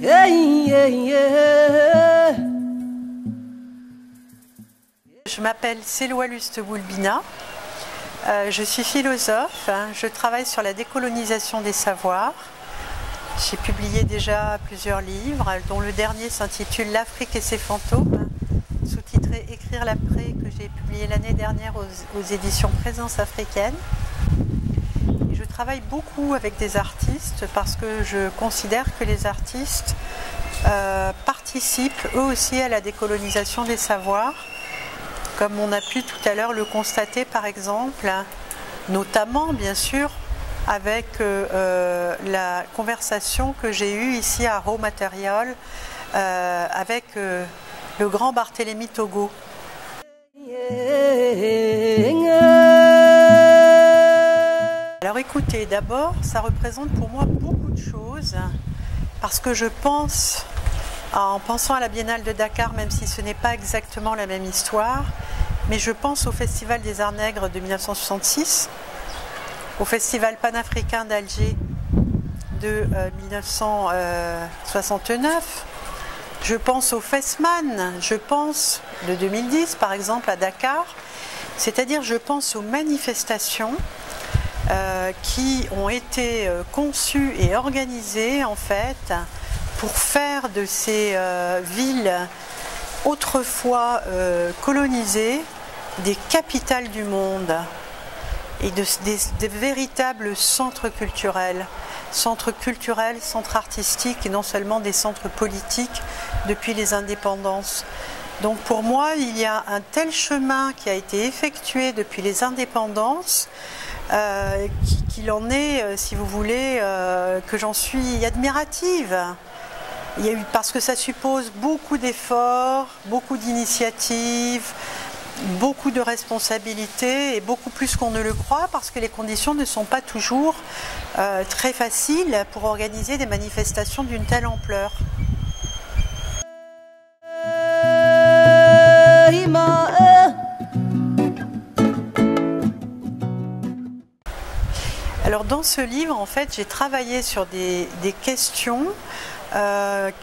Je m'appelle Céloi Luste-Boulbina, je suis philosophe, je travaille sur la décolonisation des savoirs. J'ai publié déjà plusieurs livres, dont le dernier s'intitule L'Afrique et ses fantômes, sous-titré Écrire l'après, que j'ai publié l'année dernière aux éditions Présence africaine. Et je travaille beaucoup avec des artistes parce que je considère que les artistes participent eux aussi à la décolonisation des savoirs, comme on a pu tout à l'heure le constater par exemple, notamment bien sûr avec la conversation que j'ai eue ici à Raw Material avec le grand Barthélemy Togo. Alors écoutez, d'abord, ça représente pour moi beaucoup de choses, parce que je pense, en pensant à la Biennale de Dakar, même si ce n'est pas exactement la même histoire, mais je pense au Festival des Arts Nègres de 1966, au Festival panafricain d'Alger de 1969, je pense au Fesman, je pense de 2010 par exemple à Dakar, c'est-à-dire je pense aux manifestations qui ont été conçues et organisées en fait pour faire de ces villes autrefois colonisées des capitales du monde et des véritables centres culturels, centres artistiques et non seulement des centres politiques depuis les indépendances. Donc pour moi, il y a un tel chemin qui a été effectué depuis les indépendances qu'il en est, si vous voulez, que j'en suis admirative. Il y a eu, parce que ça suppose beaucoup d'efforts, beaucoup d'initiatives, beaucoup de responsabilités et beaucoup plus qu'on ne le croit, parce que les conditions ne sont pas toujours très faciles pour organiser des manifestations d'une telle ampleur. Alors dans ce livre, en fait, j'ai travaillé sur des questions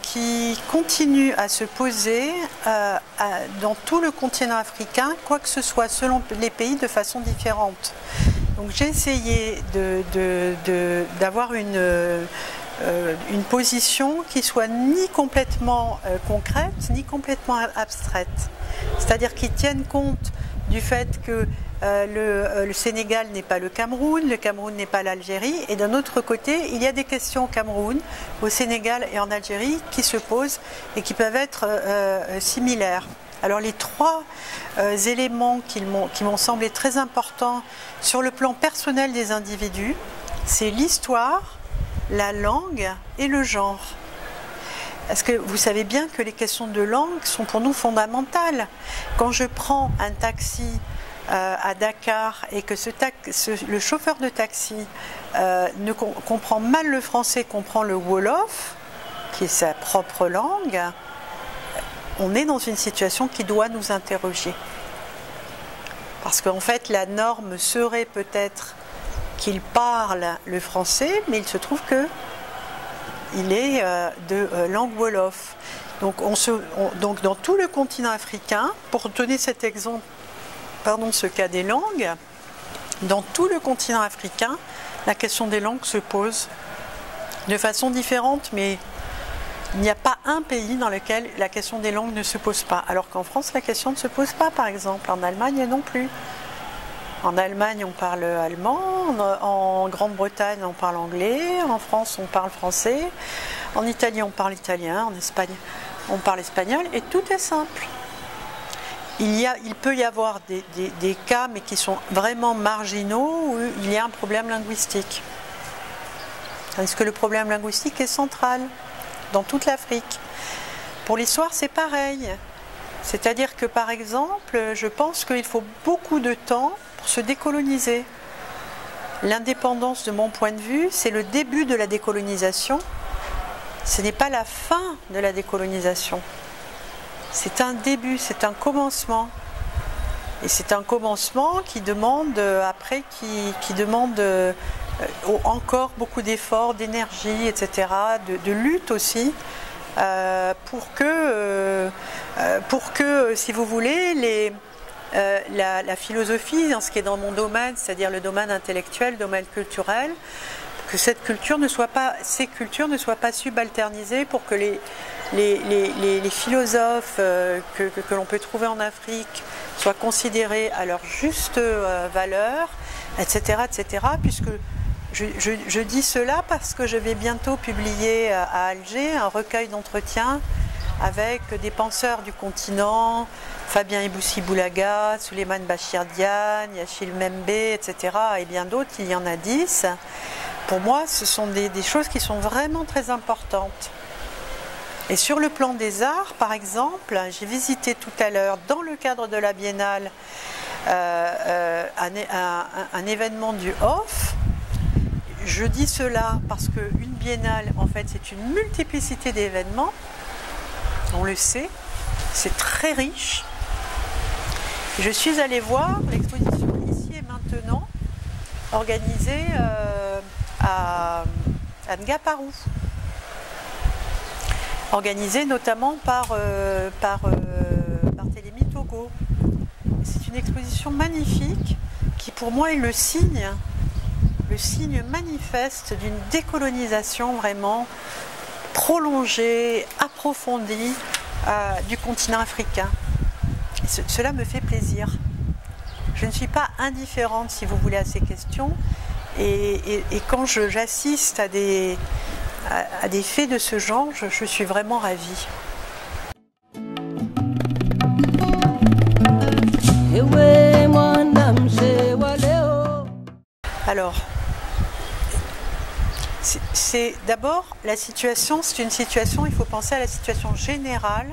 qui continuent à se poser dans tout le continent africain, quoi que ce soit selon les pays de façon différente. Donc j'ai essayé d'avoir une position qui soit ni complètement concrète, ni complètement abstraite. C'est-à-dire qui tienne compte du fait que le Sénégal n'est pas le Cameroun n'est pas l'Algérie, et d'un autre côté, il y a des questions au Cameroun, au Sénégal et en Algérie qui se posent et qui peuvent être similaires. Alors les trois éléments qui m'ont semblé très importants sur le plan personnel des individus, c'est l'histoire, la langue et le genre. Parce que vous savez bien que les questions de langue sont pour nous fondamentales. Quand je prends un taxi à Dakar et que le chauffeur de taxi comprend mal le français, comprend le Wolof, qui est sa propre langue, on est dans une situation qui doit nous interroger. Parce qu'en fait, la norme serait peut-être qu'il parle le français, mais il se trouve qu'il est de langue Wolof. Donc dans tout le continent africain, pour donner cet exemple, ce cas des langues, dans tout le continent africain, la question des langues se pose de façon différente, mais il n'y a pas un pays dans lequel la question des langues ne se pose pas. Alors qu'en France, la question ne se pose pas, par exemple. En Allemagne non plus. En Allemagne, on parle allemand, en Grande-Bretagne, on parle anglais, en France, on parle français, en Italie, on parle italien, en Espagne, on parle espagnol, et tout est simple. Il peut y avoir des cas, mais qui sont vraiment marginaux, où il y a un problème linguistique. Est-ce que le problème linguistique est central dans toute l'Afrique? Pour l'histoire, c'est pareil. C'est-à-dire que, par exemple, je pense qu'il faut beaucoup de temps pour se décoloniser. L'indépendance, de mon point de vue, c'est le début de la décolonisation. Ce n'est pas la fin de la décolonisation. C'est un début, c'est un commencement. Et c'est un commencement qui demande, après, qui demande encore beaucoup d'efforts, d'énergie, etc., de lutte aussi, pour que, si vous voulez, la philosophie, dans ce qui est dans mon domaine, c'est-à-dire le domaine intellectuel, le domaine culturel, que ces cultures ne soient pas subalternisées, pour que les philosophes que l'on peut trouver en Afrique soient considérés à leur juste valeur, etc., etc., puisque je dis cela parce que je vais bientôt publier à Alger un recueil d'entretiens avec des penseurs du continent, Fabien Iboussi Boulaga, Souleymane Bachir Diagne, Achille Membe, etc., et bien d'autres, il y en a 10. Pour moi, ce sont des choses qui sont vraiment très importantes. Et sur le plan des arts, par exemple, j'ai visité tout à l'heure, dans le cadre de la Biennale, un événement du Hof. Je dis cela parce qu'une biennale, en fait, c'est une multiplicité d'événements. On le sait, c'est très riche. Je suis allée voir l'exposition Ici et Maintenant, organisée à Ngaparou, organisée notamment par Barthélemy Togo. C'est une exposition magnifique qui, pour moi, est le signe manifeste d'une décolonisation vraiment prolongée, approfondie du continent africain. Et cela me fait plaisir. Je ne suis pas indifférente, si vous voulez, à ces questions. Et quand j'assiste à des faits de ce genre, je suis vraiment ravie. Alors, c'est d'abord la situation, c'est une situation, il faut penser à la situation générale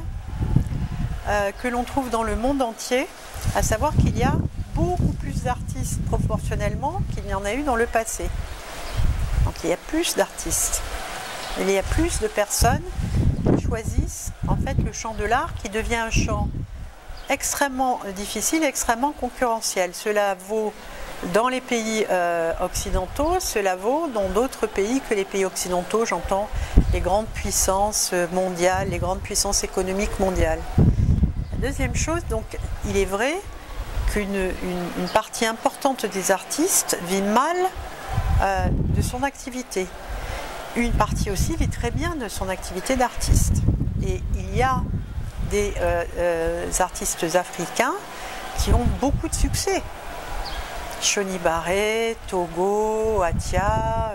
que l'on trouve dans le monde entier, à savoir qu'il y a beaucoup plus d'artistes proportionnellement qu'il n'y en a eu dans le passé. Donc il y a plus d'artistes, il y a plus de personnes qui choisissent en fait le champ de l'art, qui devient un champ extrêmement difficile, extrêmement concurrentiel. Cela vaut dans les pays occidentaux, cela vaut dans d'autres pays que les pays occidentaux, j'entends les grandes puissances mondiales, les grandes puissances économiques mondiales. La deuxième chose, donc, il est vrai qu'une partie importante des artistes vit mal de son activité. Une partie aussi vit très bien de son activité d'artiste. Et il y a des artistes africains qui ont beaucoup de succès. Shoni Barré, Togo, Atia,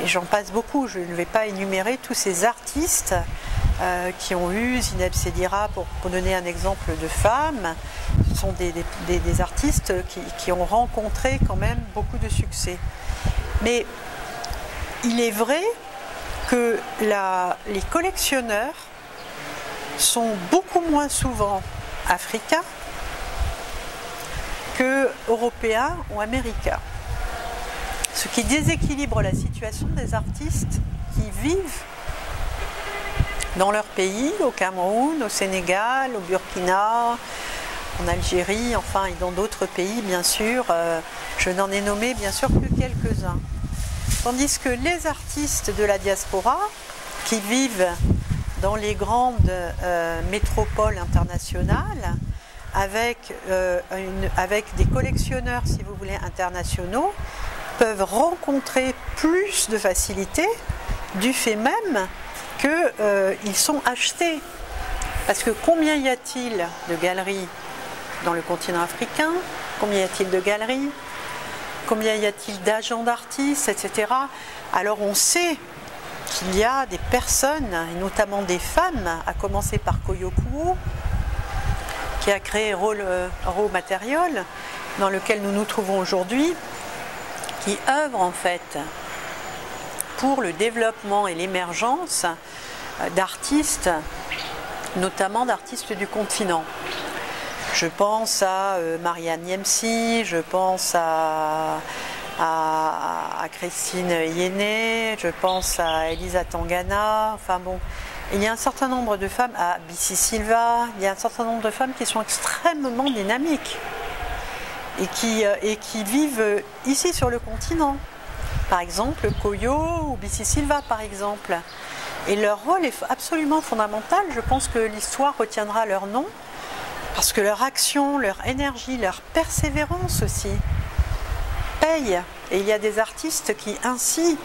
et j'en passe beaucoup. Je ne vais pas énumérer tous ces artistes qui ont eu, Zineb Sedira, pour donner un exemple de femme. Ce sont des artistes qui ont rencontré quand même beaucoup de succès. Mais il est vrai que les collectionneurs sont beaucoup moins souvent africains que européens ou américains. Ce qui déséquilibre la situation des artistes qui vivent dans leur pays, au Cameroun, au Sénégal, au Burkina, en Algérie, enfin, et dans d'autres pays, bien sûr. Je n'en ai nommé, bien sûr, que quelques-uns. Tandis que les artistes de la diaspora, qui vivent dans les grandes métropoles internationales, avec des collectionneurs, si vous voulez, internationaux, peuvent rencontrer plus de facilité du fait même qu'ils sont achetés. Parce que combien y a-t-il de galeries dans le continent africain? Combien y a-t-il de galeries? Combien y a-t-il d'agents d'artistes, etc. Alors on sait qu'il y a des personnes, et notamment des femmes, à commencer par Koyo Kuo, qui a créé Raw Material, dans lequel nous nous trouvons aujourd'hui, qui œuvre en fait pour le développement et l'émergence d'artistes, notamment d'artistes du continent. Je pense à Marianne Niemsi, je pense à Christine Yéné, je pense à Elisa Tangana, enfin bon, il y a un certain nombre de femmes, à Bissi Silva, il y a un certain nombre de femmes qui sont extrêmement dynamiques et qui vivent ici sur le continent. par exemple Koyo ou Bissi Silva par exemple. Et leur rôle est absolument fondamental. Je pense que l'histoire retiendra leur nom parce que leur action, leur énergie, leur persévérance aussi paye. Et il y a des artistes qui ainsi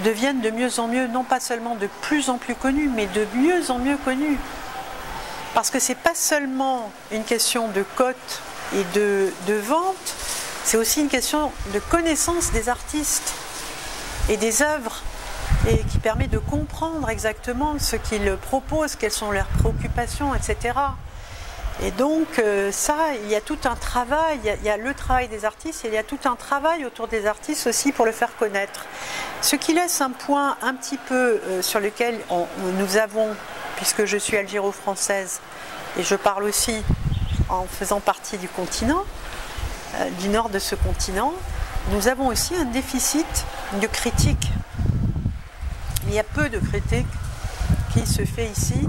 deviennent de mieux en mieux, non pas seulement de plus en plus connus, mais de mieux en mieux connus. Parce que c'est pas seulement une question de cote et de vente, c'est aussi une question de connaissance des artistes et des œuvres, et qui permet de comprendre exactement ce qu'ils proposent, quelles sont leurs préoccupations, etc. Et donc ça, il y a tout un travail, il y a le travail des artistes et il y a tout un travail autour des artistes aussi pour le faire connaître. Ce qui laisse un point un petit peu sur lequel nous avons, puisque je suis algéro-française et je parle aussi en faisant partie du continent, du nord de ce continent, nous avons aussi un déficit de critique. Il y a peu de critiques qui se fait ici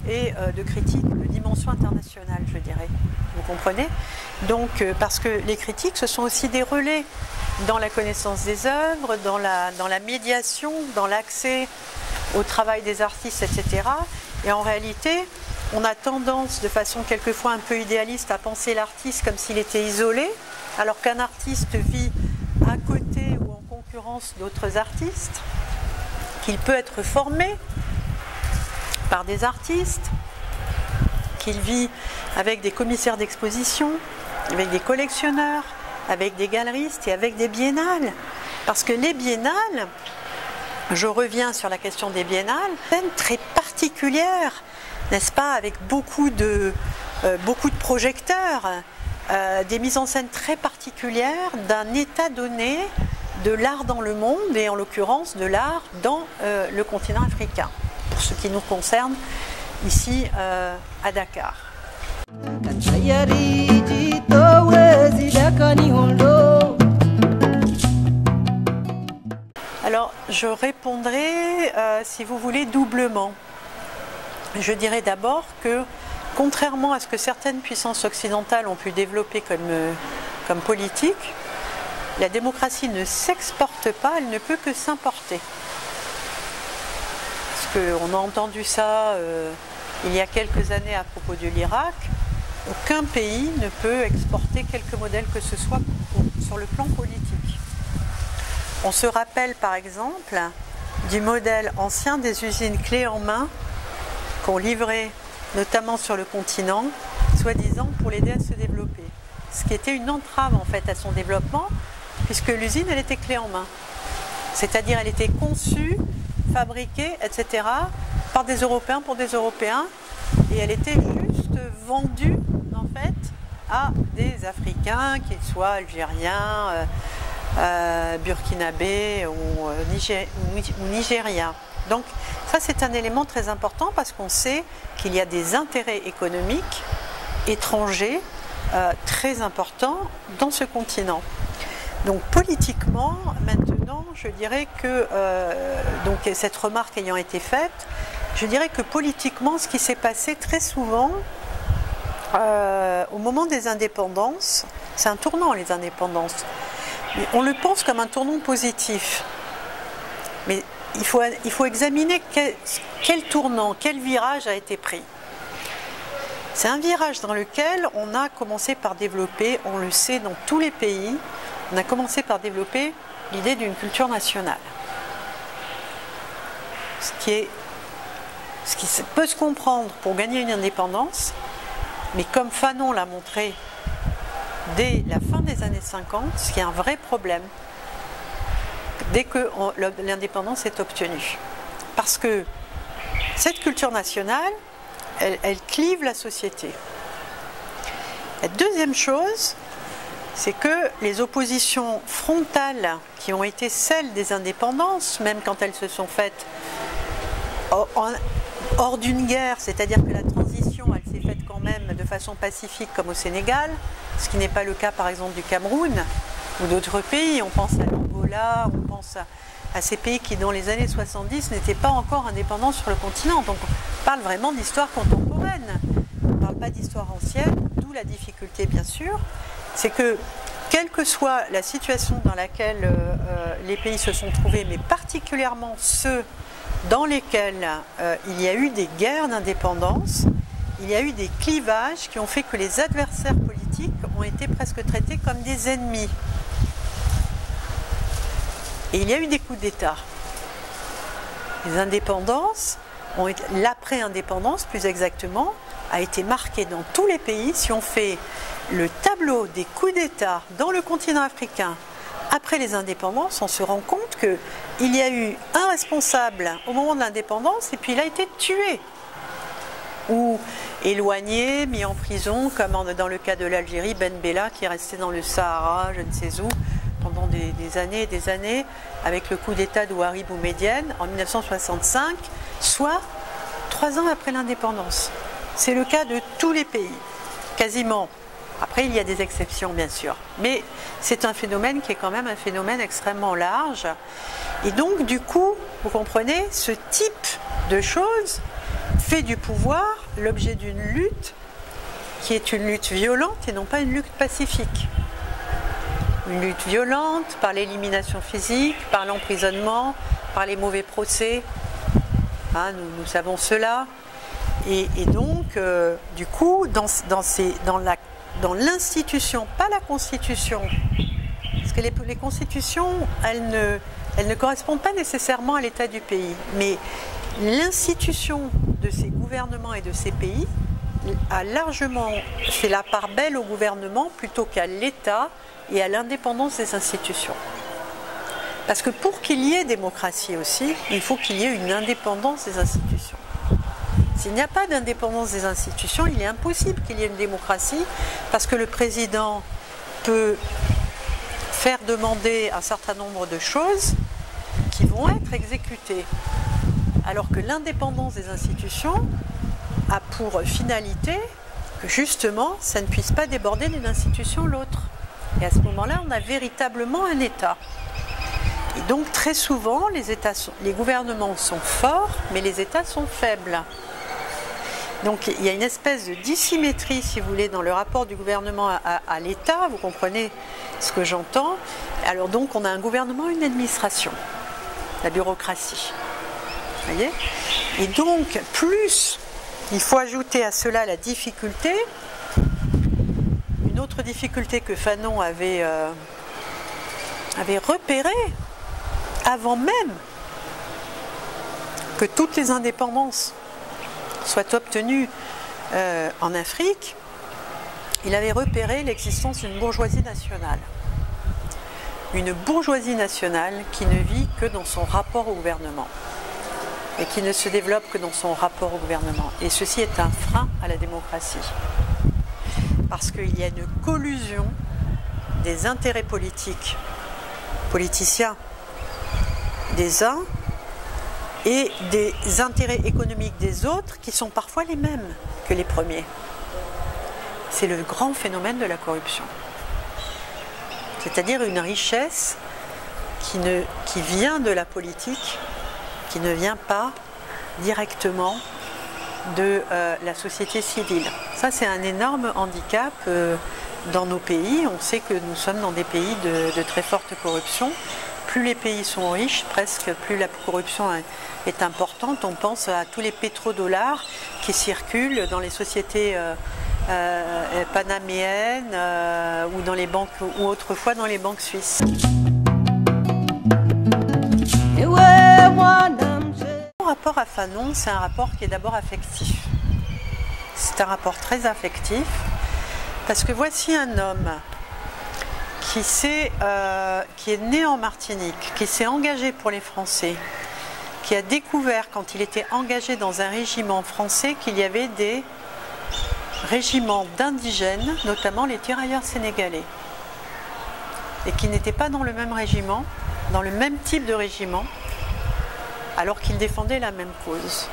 et de critiques de dimension internationale, je dirais. Vous comprenez? Donc, parce que les critiques, ce sont aussi des relais dans la connaissance des œuvres, dans la médiation, dans l'accès au travail des artistes, etc. Et en réalité, on a tendance, de façon quelquefois un peu idéaliste, à penser l'artiste comme s'il était isolé, alors qu'un artiste vit à côté ou en concurrence d'autres artistes, qu'il peut être formé par des artistes, qu'il vit avec des commissaires d'exposition, avec des collectionneurs, avec des galeristes et avec des biennales. Parce que les biennales, je reviens sur la question des biennales, scène très particulière, n'est-ce pas, avec beaucoup de projecteurs, des mises en scène très particulières d'un état donné de l'art dans le monde et en l'occurrence de l'art dans le continent africain, pour ce qui nous concerne ici à Dakar. Alors je répondrai, si vous voulez, doublement. Je dirais d'abord que, contrairement à ce que certaines puissances occidentales ont pu développer comme politique, la démocratie ne s'exporte pas, elle ne peut que s'importer. Parce qu'on a entendu ça il y a quelques années à propos de l'Irak, aucun pays ne peut exporter quelque modèle que ce soit sur le plan politique. On se rappelle par exemple du modèle ancien des usines clés en main qu'on livrait notamment sur le continent, soi-disant pour l'aider à se développer. Ce qui était une entrave en fait à son développement, puisque l'usine elle était clé en main. C'est-à-dire elle était conçue, fabriquée, etc. par des Européens pour des Européens, et elle était juste vendue en fait à des Africains, qu'ils soient algériens, burkinabés ou nigériens. Donc ça c'est un élément très important parce qu'on sait qu'il y a des intérêts économiques étrangers très importants dans ce continent. Donc politiquement, maintenant, je dirais que, donc cette remarque ayant été faite, je dirais que politiquement, ce qui s'est passé très souvent, au moment des indépendances, c'est un tournant les indépendances, on le pense comme un tournant positif, mais il faut examiner quel tournant, quel virage a été pris. C'est un virage dans lequel on a commencé par développer, on le sait dans tous les pays, on a commencé par développer l'idée d'une culture nationale. Ce qui peut se comprendre pour gagner une indépendance, mais comme Fanon l'a montré dès la fin des années 50, ce qui est un vrai problème dès que l'indépendance est obtenue. Parce que cette culture nationale, elle clive la société. La deuxième chose, c'est que les oppositions frontales qui ont été celles des indépendances, même quand elles se sont faites hors d'une guerre, c'est-à-dire que la transition, elle s'est faite quand même de façon pacifique comme au Sénégal, ce qui n'est pas le cas par exemple du Cameroun ou d'autres pays. On pense à l'Angola, on pense à ces pays qui dans les années 70 n'étaient pas encore indépendants sur le continent. Donc on parle vraiment d'histoire contemporaine, on ne parle pas d'histoire ancienne, d'où la difficulté bien sûr, c'est que quelle que soit la situation dans laquelle les pays se sont trouvés, mais particulièrement ceux dans lesquels il y a eu des guerres d'indépendance, il y a eu des clivages qui ont fait que les adversaires politiques ont été presque traités comme des ennemis. Et il y a eu des coups d'État. Les indépendances, l'après-indépendance plus exactement, a été marquée dans tous les pays. Si on fait le tableau des coups d'État dans le continent africain après les indépendances, on se rend compte qu'il y a eu un responsable au moment de l'indépendance et puis il a été tué ou éloigné, mis en prison, comme dans le cas de l'Algérie, Ben Bella qui est resté dans le Sahara, je ne sais où, pendant des années et des années, avec le coup d'État d'Ouari Boumedienne en 1965, soit 3 ans après l'indépendance. C'est le cas de tous les pays, quasiment. Après, il y a des exceptions, bien sûr. Mais c'est un phénomène qui est quand même un phénomène extrêmement large. Et donc, du coup, vous comprenez, ce type de choses fait du pouvoir l'objet d'une lutte qui est une lutte violente et non pas une lutte pacifique. Une lutte violente par l'élimination physique, par l'emprisonnement, par les mauvais procès. Hein, nous savons cela. Et donc, du coup, dans l'institution, pas la constitution, parce que les constitutions, elles ne correspondent pas nécessairement à l'état du pays, mais l'institution de ces gouvernements et de ces pays a largement fait la part belle au gouvernement plutôt qu'à l'État et à l'indépendance des institutions. Parce que pour qu'il y ait démocratie aussi, il faut qu'il y ait une indépendance des institutions. S'il n'y a pas d'indépendance des institutions, il est impossible qu'il y ait une démocratie parce que le président peut faire demander un certain nombre de choses qui vont être exécutées. Alors que l'indépendance des institutions a pour finalité que justement ça ne puisse pas déborder d'une institution à l'autre. Et à ce moment-là, on a véritablement un État. Et donc très souvent, les gouvernements sont forts, mais les États sont faibles. Donc il y a une espèce de dissymétrie, si vous voulez, dans le rapport du gouvernement à l'État, vous comprenez ce que j'entends. Alors donc on a un gouvernement et une administration, la bureaucratie. Vous voyez ? Et donc plus il faut ajouter à cela la difficulté, une autre difficulté que Fanon avait repérée avant même que toutes les indépendances soient obtenues en Afrique, il avait repéré l'existence d'une bourgeoisie nationale. Une bourgeoisie nationale qui ne vit que dans son rapport au gouvernement et qui ne se développe que dans son rapport au gouvernement. Et ceci est un frein à la démocratie. Parce qu'il y a une collusion des intérêts politiciens des uns et des intérêts économiques des autres qui sont parfois les mêmes que les premiers. C'est le grand phénomène de la corruption. C'est-à-dire une richesse qui vient de la politique, qui ne vient pas directement de la société civile. Ça, c'est un énorme handicap dans nos pays. On sait que nous sommes dans des pays de très forte corruption. Plus les pays sont riches, presque plus la corruption est importante. On pense à tous les pétrodollars qui circulent dans les sociétés panaméennes ou dans les banques, ou autrefois dans les banques suisses. Mon rapport à Fanon, c'est un rapport qui est d'abord affectif. C'est un rapport très affectif parce que voici un homme qui est né en Martinique, qui s'est engagé pour les Français, qui a découvert quand il était engagé dans un régiment français qu'il y avait des régiments d'indigènes, notamment les tirailleurs sénégalais, et qui n'étaient pas dans le même régiment, dans le même type de régiment, alors qu'ils défendaient la même cause.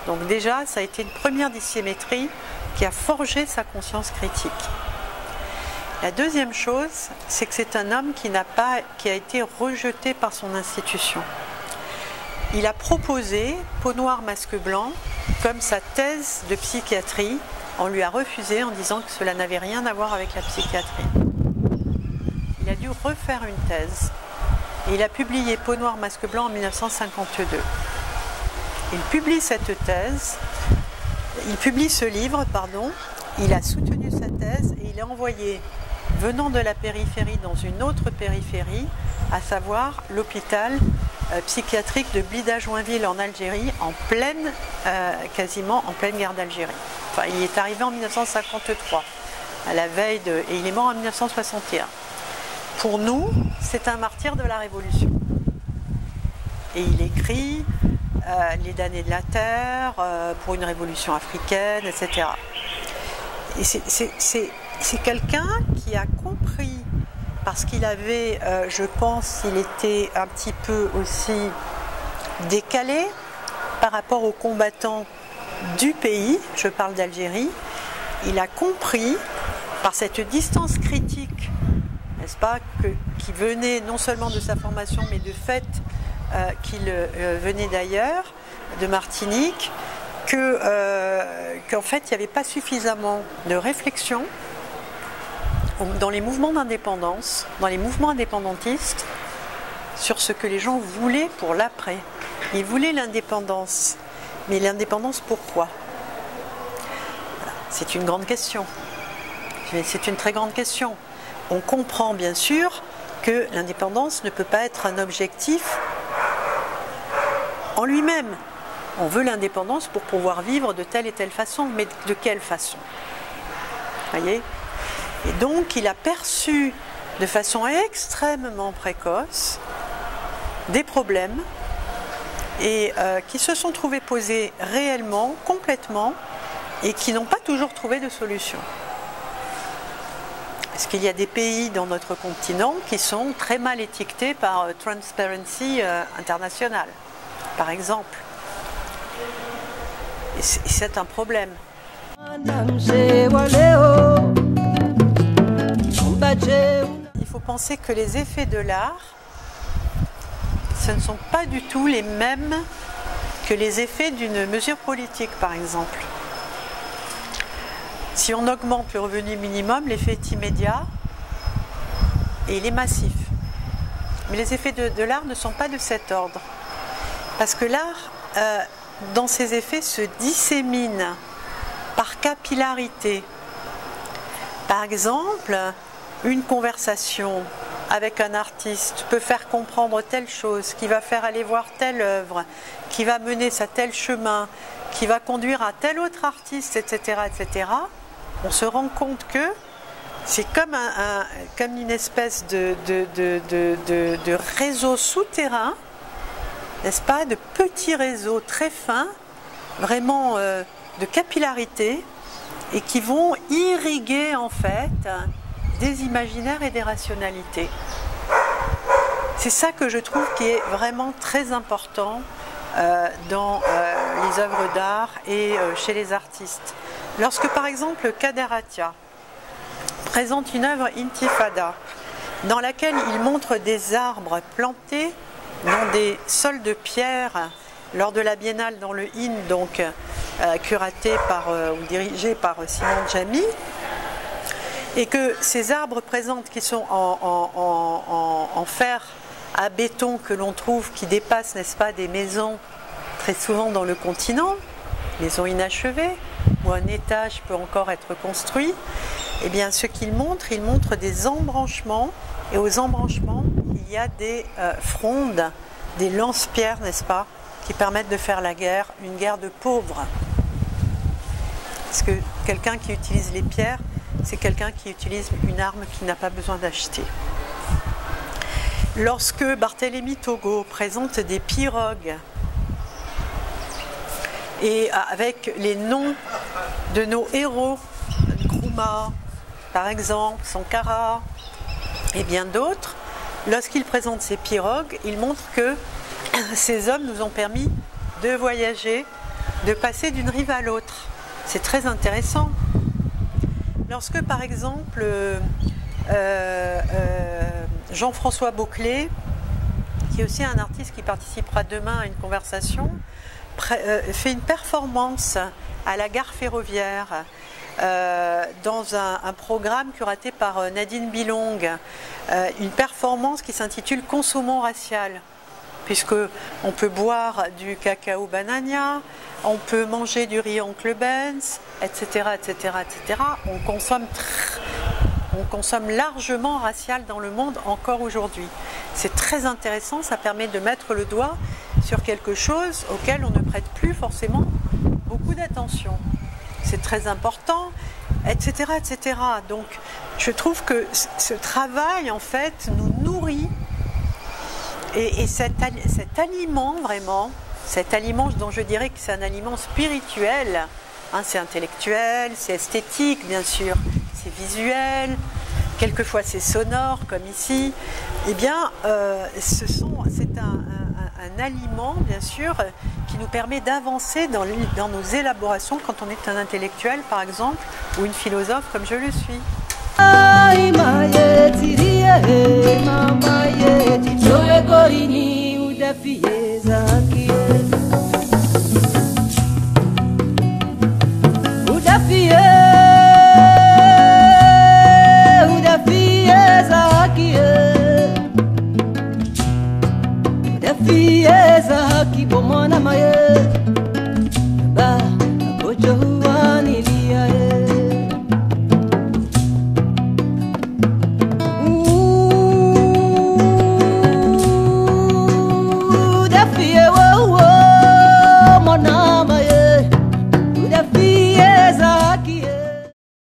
Donc déjà, ça a été une première dissymétrie qui a forgé sa conscience critique. La deuxième chose, c'est que c'est un homme qui a été rejeté par son institution. Il a proposé peau noire, masque blanc comme sa thèse de psychiatrie. On lui a refusé en disant que cela n'avait rien à voir avec la psychiatrie. refaire une thèse. Et il a publié Peau noire, masque blanc en 1952. Il publie cette thèse, il publie ce livre, pardon, il a soutenu sa thèse et il est envoyé, venant de la périphérie, dans une autre périphérie, à savoir l'hôpital psychiatrique de Blida-Joinville en Algérie, en pleine, quasiment en pleine guerre d'Algérie. Enfin, il est arrivé en 1953, à la veille de... et il est mort en 1961. Pour nous, c'est un martyr de la Révolution. Et il écrit Les damnés de la terre, pour une révolution africaine, etc. Et c'est quelqu'un qui a compris, parce qu'il avait, je pense, il était un petit peu aussi décalé par rapport aux combattants du pays, je parle d'Algérie, il a compris, par cette distance critique, n'est-ce pas, qui venait non seulement de sa formation, mais de fait qu'il venait d'ailleurs, de Martinique, qu'en fait, il n'y avait pas suffisamment de réflexion dans les mouvements d'indépendance, dans les mouvements indépendantistes, sur ce que les gens voulaient pour l'après. Ils voulaient l'indépendance. Mais l'indépendance, pourquoi? C'est une grande question. C'est une très grande question. On comprend bien sûr que l'indépendance ne peut pas être un objectif en lui-même. On veut l'indépendance pour pouvoir vivre de telle et telle façon, mais de quelle façon? Voyez? Et donc il a perçu de façon extrêmement précoce des problèmes et qui se sont trouvés posés réellement, complètement, et qui n'ont pas toujours trouvé de solution. Parce qu'il y a des pays dans notre continent qui sont très mal étiquetés par Transparency International, par exemple. Et c'est un problème. Il faut penser que les effets de l'art, ce ne sont pas du tout les mêmes que les effets d'une mesure politique, par exemple. Si on augmente le revenu minimum, l'effet est immédiat et il est massif. Mais les effets de l'art ne sont pas de cet ordre. Parce que l'art, dans ses effets, se dissémine par capillarité. Par exemple, une conversation avec un artiste peut faire comprendre telle chose, qui va faire aller voir telle œuvre, qui va mener à tel chemin, qui va conduire à tel autre artiste, etc., etc. On se rend compte que c'est comme une espèce de réseau souterrain, n'est-ce pas, de petits réseaux très fins, vraiment de capillarité, et qui vont irriguer en fait des imaginaires et des rationalités. C'est ça que je trouve qui est vraiment très important dans les œuvres d'art et chez les artistes. Lorsque par exemple Kader Attia présente une œuvre Intifada dans laquelle il montre des arbres plantés dans des sols de pierre lors de la biennale dans le IN, donc curaté ou dirigé par Simon Djami, et que ces arbres présentent, qui sont en fer à béton que l'on trouve, qui dépassent, n'est-ce pas, des maisons très souvent dans le continent, maisons inachevées, où un étage peut encore être construit, eh bien ce qu'il montre des embranchements, et aux embranchements, il y a des frondes, des lance-pierres, n'est-ce pas, qui permettent de faire la guerre, une guerre de pauvres. Parce que quelqu'un qui utilise les pierres, c'est quelqu'un qui utilise une arme qu'il n'a pas besoin d'acheter. Lorsque Barthélemy Togo présente des pirogues, et avec les noms de nos héros, Nkrumah, par exemple, Sankara, et bien d'autres, lorsqu'il présente ces pirogues, il montre que ces hommes nous ont permis de voyager, de passer d'une rive à l'autre. C'est très intéressant. Lorsque, par exemple, Jean-François Beauclé, qui est aussi un artiste qui participera demain à une conversation, fait une performance à la gare ferroviaire dans un programme curaté par Nadine Bilong, une performance qui s'intitule Consommons racial, puisque on peut boire du cacao banania, on peut manger du riz Oncle Ben's, etc., etc., etc. On consomme largement racial dans le monde encore aujourd'hui. C'est très intéressant, ça permet de mettre le doigt sur quelque chose auquel on ne prête plus forcément beaucoup d'attention. C'est très important, etc., etc. Donc, je trouve que ce travail, en fait, nous nourrit. Et cet aliment, vraiment, cet aliment dont je dirais que c'est un aliment spirituel, hein, c'est intellectuel, c'est esthétique, bien sûr, c'est visuel, quelquefois c'est sonore, comme ici, eh bien, c'est un aliment, bien sûr, qui nous permet d'avancer dans nos élaborations quand on est un intellectuel, par exemple, ou une philosophe, comme je le suis.